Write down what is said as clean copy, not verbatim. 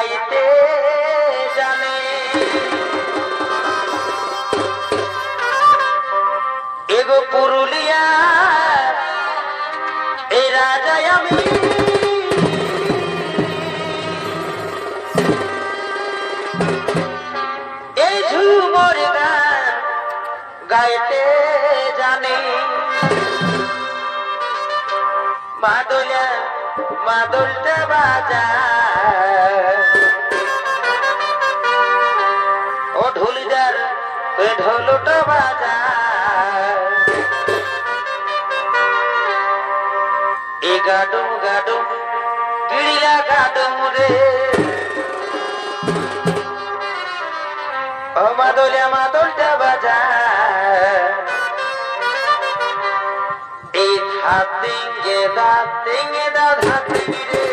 গাইতে জানে এগো পুরুলিয়া এই রাজায় আমি এই ঝুমর গান গাইতে জানে মাদুলিয়া মাদুলটা বাজা ও ঢুলিদার ঢোলটা বাজা এ গাডুম গাডুম গিড়িলা গাডুম রে ও মাদুলিয়া মাদুলটা বাজা এই ধাতিঙ্গে দা ধাতিঙ্গে রে